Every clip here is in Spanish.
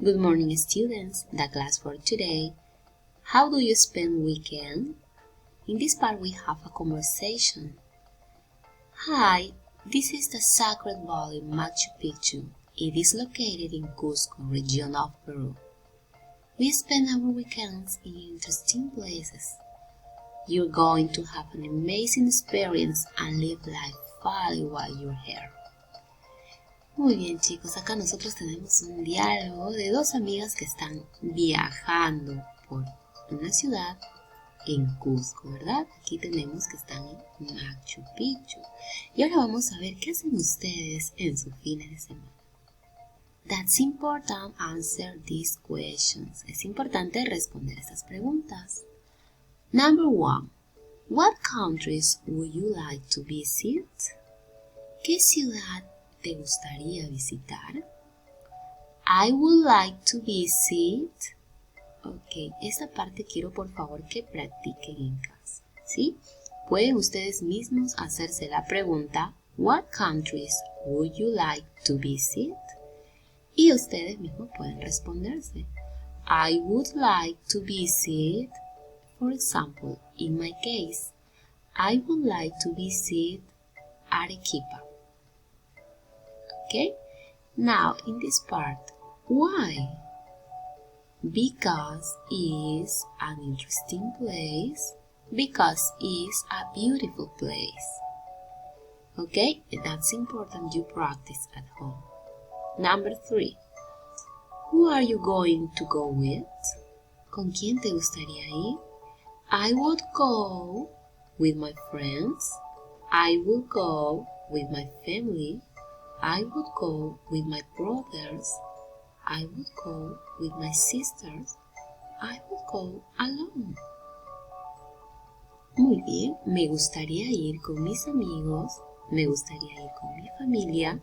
Good morning, students. The class for today. How do you spend weekend? In this part, we have a conversation. Hi, this is the Sacred Valley Machu Picchu. It is located in Cusco, region of Peru. We spend our weekends in interesting places. You're going to have an amazing experience and live life fully while you're here. Muy bien, chicos, acá nosotros tenemos un diálogo de dos amigas que están viajando por una ciudad en Cusco, ¿verdad? Aquí tenemos que están en Machu Picchu. Y ahora vamos a ver qué hacen ustedes en sus fines de semana. That's important, answer these questions. Es importante responder estas preguntas. Number 1. What countries would you like to visit? ¿Qué ciudad te gustaría visitar? I would like to visit. Ok, esta parte quiero por favor que practiquen en casa, ¿sí? Pueden ustedes mismos hacerse la pregunta, What countries would you like to visit? Y ustedes mismos pueden responderse. I would like to visit, for example, in my case, I would like to visit Arequipa. Okay, now in this part, why? Because it's an interesting place, because it's a beautiful place. Okay, that's important you practice at home. Number 3, who are you going to go with? ¿Con quién te gustaría ir? I would go with my friends. I would go with my family. I would go with my brothers. I would go with my sisters. I would go alone. Muy bien, me gustaría ir con mis amigos, me gustaría ir con mi familia,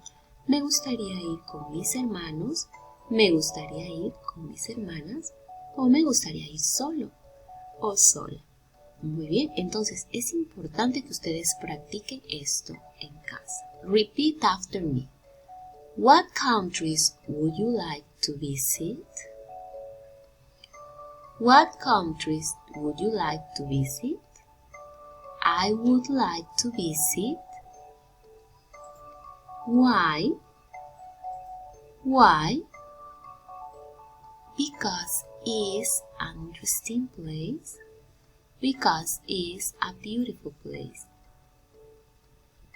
me gustaría ir con mis hermanos, me gustaría ir con mis hermanas o me gustaría ir solo o sola. Muy bien, entonces es importante que ustedes practiquen esto en casa. Repeat after me. What countries would you like to visit? What countries would you like to visit? I would like to visit. Why? Why? Because it's an interesting place. Because it's a beautiful place.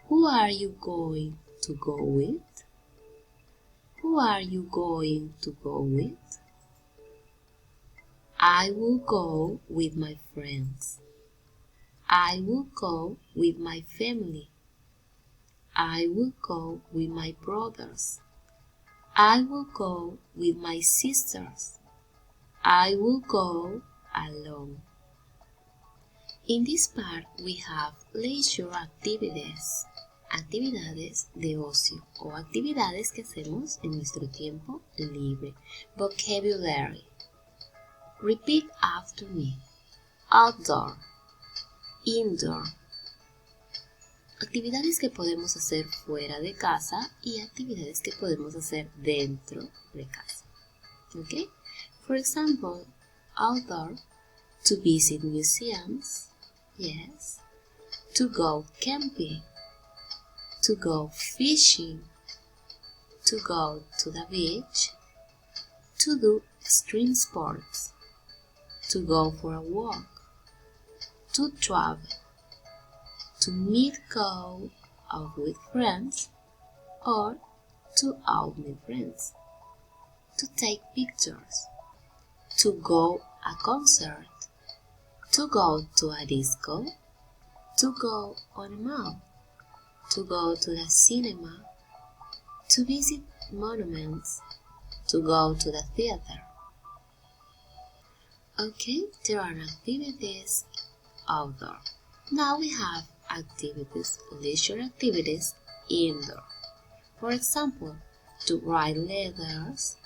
Who are you going to go with? Who are you going to go with? I will go with my friends. I will go with my family. I will go with my brothers. I will go with my sisters. I will go alone. In this part, we have leisure activities, actividades de ocio o actividades que hacemos en nuestro tiempo libre. Vocabulary. Repeat after me. Outdoor, indoor. Actividades que podemos hacer fuera de casa y actividades que podemos hacer dentro de casa. Okay? For example, outdoor, to visit museums. Yes. To go camping. To go fishing. To go to the beach. To do extreme sports. To go for a walk. To travel. To go out with friends. Or to out with friends. To take pictures. To go a concert. To go to a disco, to go on a mall, to go to the cinema, to visit monuments, to go to the theater. Okay, there are activities outdoor. Now we have activities, leisure activities indoor. For example, to write letters,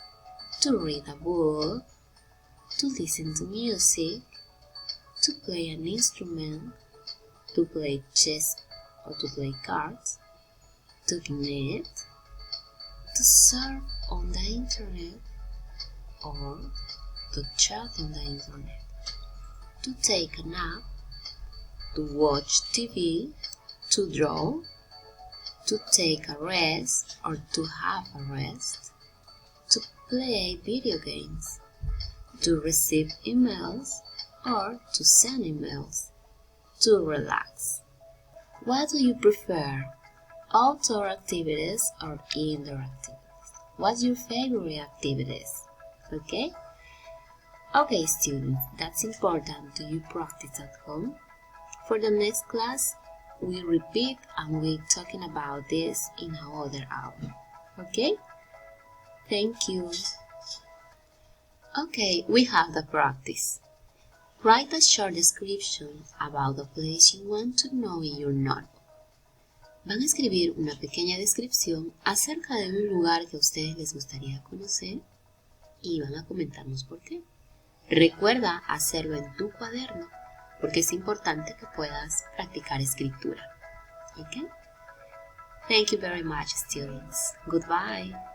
to read a book, to listen to music, to play an instrument, to play chess or to play cards, to knit, to surf on the internet, or to chat on the internet, to take a nap, to watch TV, to draw, to take a rest or to have a rest, to play video games, to receive emails or to send emails, to relax. What do you prefer, outdoor activities or indoor activities? What's your favorite activities? Okay? Okay, students, that's important. Do you practice at home? For the next class, we repeat and we're talking about this in another hour. Okay? Thank you. Okay, we have the practice. Write a short description about the place you want to know in your notebook. Van a escribir una pequeña descripción acerca de un lugar que a ustedes les gustaría conocer y van a comentarnos por qué. Recuerda hacerlo en tu cuaderno porque es importante que puedas practicar escritura. Okay? Thank you very much, students. Goodbye.